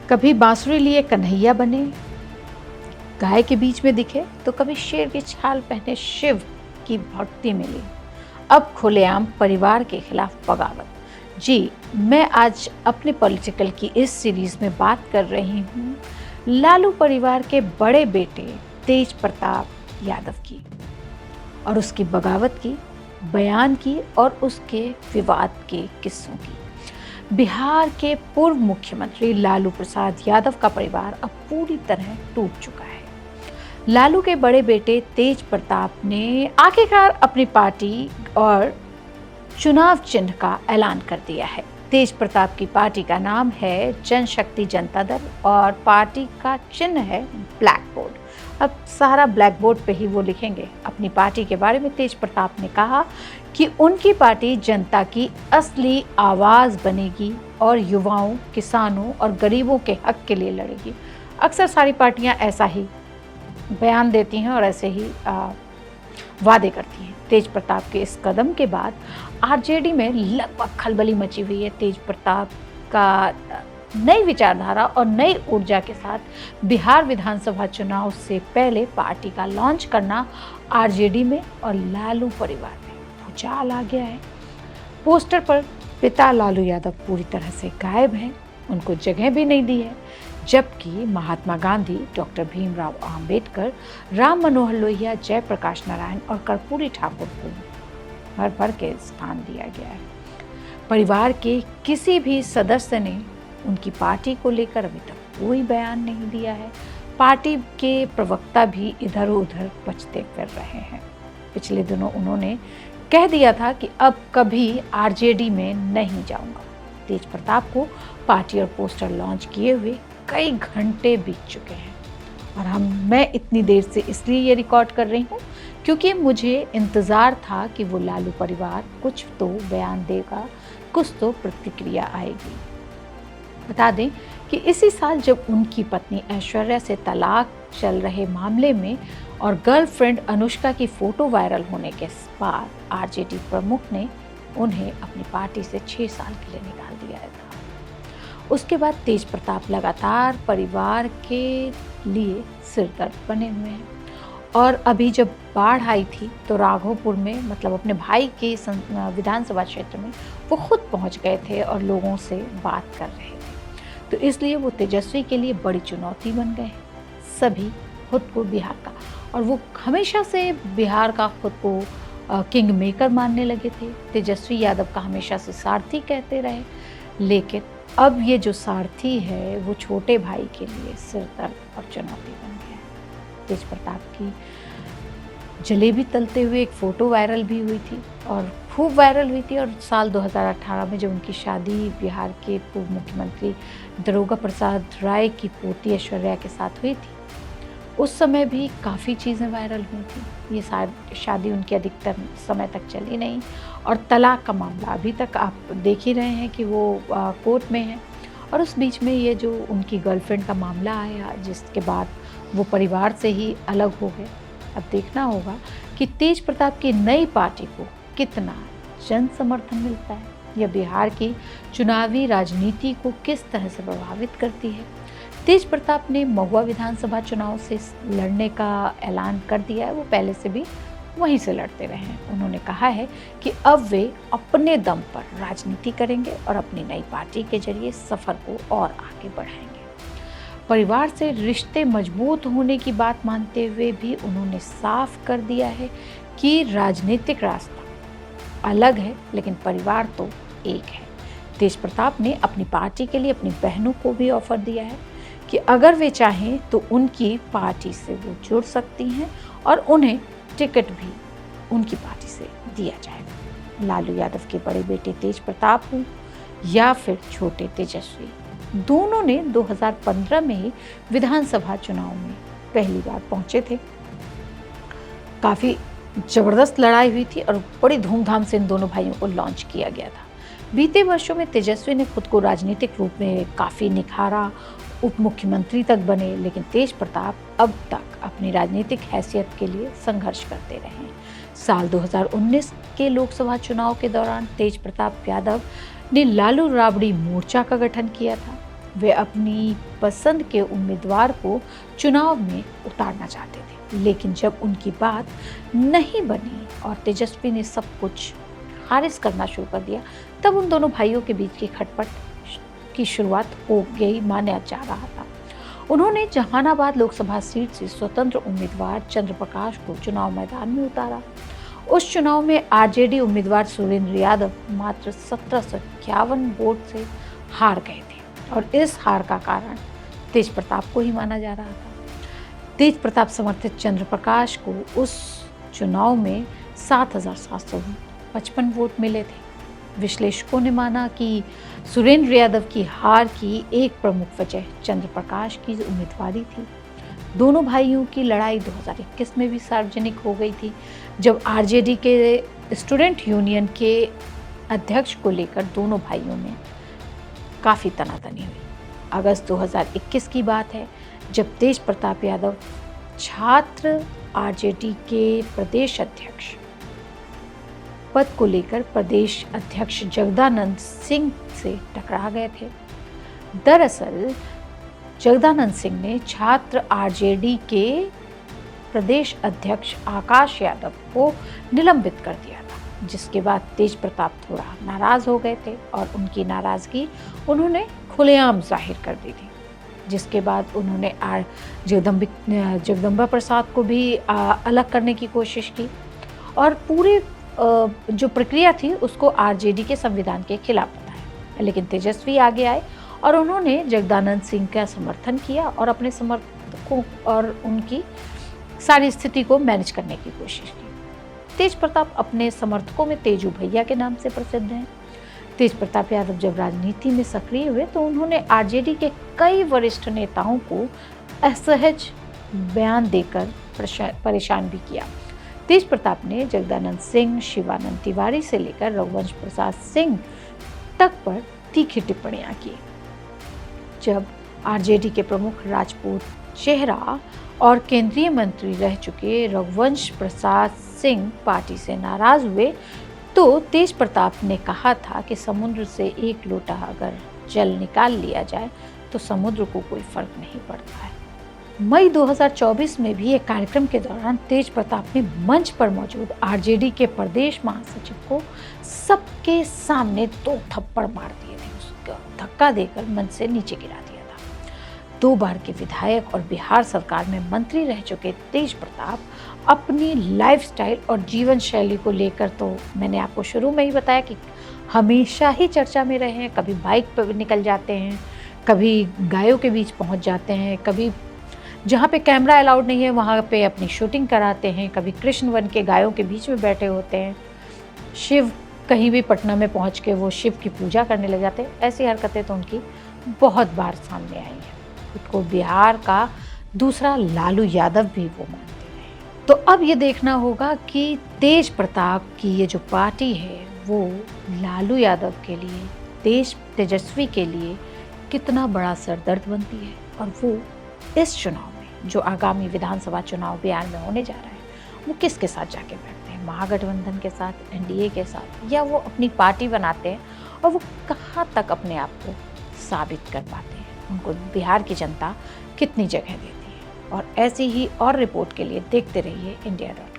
कभी बांसुरी लिए कन्हैया बने, गाय के बीच में दिखे, तो कभी शेर की छाल पहने शिव की भक्ति मिली। अब खुलेआम परिवार के खिलाफ बगावत। जी, मैं आज अपने पॉलिटिकल की इस सीरीज में बात कर रही हूँ लालू परिवार के बड़े बेटे तेज प्रताप यादव की, और उसकी बगावत की, बयान की और उसके विवाद के किस्सों की। बिहार के पूर्व मुख्यमंत्री लालू प्रसाद यादव का परिवार अब पूरी तरह टूट चुका है। लालू के बड़े बेटे तेज प्रताप ने आखिरकार अपनी पार्टी और चुनाव चिन्ह का ऐलान कर दिया है। तेज प्रताप की पार्टी का नाम है जनशक्ति जनता दल और पार्टी का चिन्ह है ब्लैक बोर्ड। अब सारा ब्लैक बोर्ड पे ही वो लिखेंगे अपनी पार्टी के बारे में। तेज प्रताप ने कहा कि उनकी पार्टी जनता की असली आवाज़ बनेगी और युवाओं, किसानों और गरीबों के हक के लिए लड़ेगी। अक्सर सारी पार्टियां ऐसा ही बयान देती हैं और ऐसे ही वादे करती हैं। तेज प्रताप के इस कदम के बाद आरजेडी में लगभग खलबली मची हुई है। तेज प्रताप का नई विचारधारा और नई ऊर्जा के साथ बिहार विधानसभा चुनाव से पहले पार्टी का लॉन्च करना आरजेडी में और लालू परिवार में भूचाल आ गया है। पोस्टर पर पिता लालू यादव पूरी तरह से गायब हैं, उनको जगह भी नहीं दी है, जबकि महात्मा गांधी, डॉक्टर भीमराव अंबेडकर, राम मनोहर लोहिया, जयप्रकाश नारायण और कर्पूरी ठाकुर को भर भर के स्थान दिया गया है। परिवार के किसी भी सदस्य ने उनकी पार्टी को लेकर अभी तक कोई बयान नहीं दिया है। पार्टी के प्रवक्ता भी इधर उधर बचते फिर रहे हैं। पिछले दिनों उन्होंने कह दिया था कि अब कभी आरजेडी में नहीं जाऊंगा। तेज प्रताप को पार्टी और पोस्टर लॉन्च किए हुए कई घंटे बीत चुके हैं और मैं इतनी देर से इसलिए ये रिकॉर्ड कर रही हूँ क्योंकि मुझे इंतज़ार था कि वो लालू परिवार कुछ तो बयान देगा, कुछ तो प्रतिक्रिया आएगी। बता दें कि इसी साल जब उनकी पत्नी ऐश्वर्या से तलाक चल रहे मामले में और गर्लफ्रेंड अनुष्का की फ़ोटो वायरल होने के बाद आरजेडी प्रमुख ने उन्हें अपनी पार्टी से 6 साल के लिए निकाल दिया था। उसके बाद तेज प्रताप लगातार परिवार के लिए सिरदर्द बने हुए हैं और अभी जब बाढ़ आई थी तो राघोपुर में, मतलब अपने भाई के विधानसभा क्षेत्र में वो खुद पहुंच गए थे और लोगों से बात कर रहे थे। तो इसलिए वो तेजस्वी के लिए बड़ी चुनौती बन गए हैं, सभी खुद को बिहार का, और वो हमेशा से बिहार का खुद को किंग मेकर मानने लगे थे। तेजस्वी यादव का हमेशा से सारथी कहते रहे, लेकिन अब ये जो सारथी है वो छोटे भाई के लिए सिरदर्द और चुनौती बन गया है। तेज प्रताप की जलेबी तलते हुए एक फ़ोटो वायरल भी हुई थी और खूब वायरल हुई थी, और साल 2018 में जब उनकी शादी बिहार के पूर्व मुख्यमंत्री दारोगा प्रसाद राय की पोती ऐश्वर्या के साथ हुई थी, उस समय भी काफ़ी चीज़ें वायरल हुई थी। ये शादी उनकी अधिकतर समय तक चली नहीं और तलाक का मामला अभी तक आप देख ही रहे हैं कि वो कोर्ट में है। और उस बीच में ये जो उनकी गर्लफ्रेंड का मामला आया जिसके बाद वो परिवार से ही अलग हो गए। अब देखना होगा कि तेज प्रताप की नई पार्टी को कितना जन समर्थन मिलता है, यह बिहार की चुनावी राजनीति को किस तरह से प्रभावित करती है। तेज प्रताप ने महुआ विधानसभा चुनाव से लड़ने का ऐलान कर दिया है, वो पहले से भी वहीं से लड़ते रहे हैं। उन्होंने कहा है कि अब वे अपने दम पर राजनीति करेंगे और अपनी नई पार्टी के जरिए सफर को और आगे बढ़ाएंगे। परिवार से रिश्ते मजबूत होने की बात मानते हुए भी उन्होंने साफ कर दिया है कि राजनीतिक रास्ता अलग है लेकिन परिवार तो एक है। तेज प्रताप ने अपनी पार्टी के लिए अपनी बहनों को भी ऑफर दिया है कि अगर वे चाहें तो उनकी पार्टी से वो जुड़ सकती हैं और उन्हें टिकट भी उनकी पार्टी से दिया जाएगा। लालू यादव के बड़े बेटे तेज प्रताप हों या फिर छोटे तेजस्वी, दोनों ने 2015 में ही विधानसभा चुनाव में पहली बार पहुंचे थे। काफ़ी ज़बरदस्त लड़ाई हुई थी और बड़ी धूमधाम से इन दोनों भाइयों को लॉन्च किया गया था। बीते वर्षों में तेजस्वी ने खुद को राजनीतिक रूप में काफ़ी निखारा, उप मुख्यमंत्री तक बने, लेकिन तेज प्रताप अब तक अपनी राजनीतिक हैसियत के लिए संघर्ष करते रहे हैं। साल 2019 के लोकसभा चुनाव के दौरान तेज प्रताप यादव ने लालू राबड़ी मोर्चा का गठन किया था। वे अपनी पसंद के उम्मीदवार को चुनाव में उतारना चाहते थे, लेकिन जब उनकी बात नहीं बनी और तेजस्वी ने सब कुछ खारिज करना शुरू कर दिया, तब उन दोनों भाइयों के बीच की खटपट की शुरुआत हो गई माना जा रहा था। उन्होंने जहानाबाद लोकसभा सीट से स्वतंत्र उम्मीदवार चंद्र प्रकाश को चुनाव मैदान में उतारा। उस चुनाव में आरजेडी उम्मीदवार सुरेंद्र यादव मात्र 1751 वोट से हार गए थे और इस हार का कारण तेज प्रताप को ही माना जा रहा था। तेज प्रताप समर्थित चंद्र प्रकाश को उस चुनाव में 7,755 वोट मिले थे। विश्लेषकों ने माना कि सुरेंद्र यादव की हार की एक प्रमुख वजह चंद्र प्रकाश की उम्मीदवारी थी। दोनों भाइयों की लड़ाई 2021 में भी सार्वजनिक हो गई थी, जब आरजेडी के स्टूडेंट यूनियन के अध्यक्ष को लेकर दोनों भाइयों में काफ़ी तनातनी हुई। अगस्त 2021 की बात है, जब तेज प्रताप यादव छात्र आरजेडी के प्रदेश अध्यक्ष पद को लेकर प्रदेश अध्यक्ष जगदानंद सिंह से टकरा गए थे। दरअसल जगदानंद सिंह ने छात्र आरजेडी के प्रदेश अध्यक्ष आकाश यादव को निलंबित कर दिया था, जिसके बाद तेज प्रताप थोड़ा नाराज हो गए थे और उनकी नाराजगी उन्होंने खुलेआम जाहिर कर दी थी, जिसके बाद उन्होंने जगदम्बा प्रसाद को भी अलग करने की कोशिश की और पूरे जो प्रक्रिया थी उसको आरजेडी के संविधान के खिलाफ बताया। लेकिन तेजस्वी आगे आए और उन्होंने जगदानंद सिंह का समर्थन किया और अपने समर्थकों और उनकी सारी स्थिति को मैनेज करने की कोशिश की। तेज प्रताप अपने समर्थकों में तेजू भैया के नाम से प्रसिद्ध हैं। तेज प्रताप यादव जब राजनीति में सक्रिय हुए तो उन्होंने आरजेडी के कई वरिष्ठ नेताओं को असहज बयान देकर परेशान भी किया। तेज प्रताप ने जगदानंद सिंह, शिवानंद तिवारी से लेकर रघुवंश प्रसाद सिंह तक पर तीखी टिप्पणियां की। जब आरजेडी के प्रमुख राजपूत चेहरा और केंद्रीय मंत्री रह चुके रघुवंश प्रसाद सिंह पार्टी से नाराज हुए तो तेज प्रताप ने कहा था कि समुद्र से एक लोटा अगर जल निकाल लिया जाए तो समुद्र को कोई फर्क नहीं पड़ता है। मई 2024 में भी एक कार्यक्रम के दौरान तेज प्रताप ने मंच पर मौजूद आरजेडी के प्रदेश महासचिव को सबके सामने 2 थप्पड़ मार दिए थे। उसको धक्का देकर मंच से नीचे गिरा दिया था। 2 बार के विधायक और बिहार सरकार में मंत्री रह चुके तेज प्रताप अपनी लाइफस्टाइल और जीवन शैली को लेकर तो मैंने आपको शुरू में ही बताया कि हमेशा ही चर्चा में रहे हैं। कभी बाइक पर निकल जाते हैं, कभी गायों के बीच पहुंच जाते हैं, कभी जहाँ पे कैमरा अलाउड नहीं है वहाँ पे अपनी शूटिंग कराते हैं, कभी कृष्ण वन के गायों के बीच में बैठे होते हैं, शिव कहीं भी पटना में पहुँच के वो शिव की पूजा करने लग जाते हैं। ऐसी हरकतें तो उनकी बहुत बार सामने आई हैं। खुद को बिहार का दूसरा लालू यादव भी वो मानते हैं। तो अब ये देखना होगा कि तेज प्रताप की ये जो पार्टी है वो लालू यादव के लिए, तेजस्वी के लिए कितना बड़ा सरदर्द बनती है और वो इस चुनाव में जो आगामी विधानसभा चुनाव बिहार में होने जा रहा है वो किसके साथ जाके बैठते हैं, महागठबंधन के साथ, एनडीए के साथ, या वो अपनी पार्टी बनाते हैं और वो कहाँ तक अपने आप को साबित कर पाते हैं, उनको बिहार की जनता कितनी जगह देती है। और ऐसी ही और रिपोर्ट के लिए देखते रहिए इंडिया.com।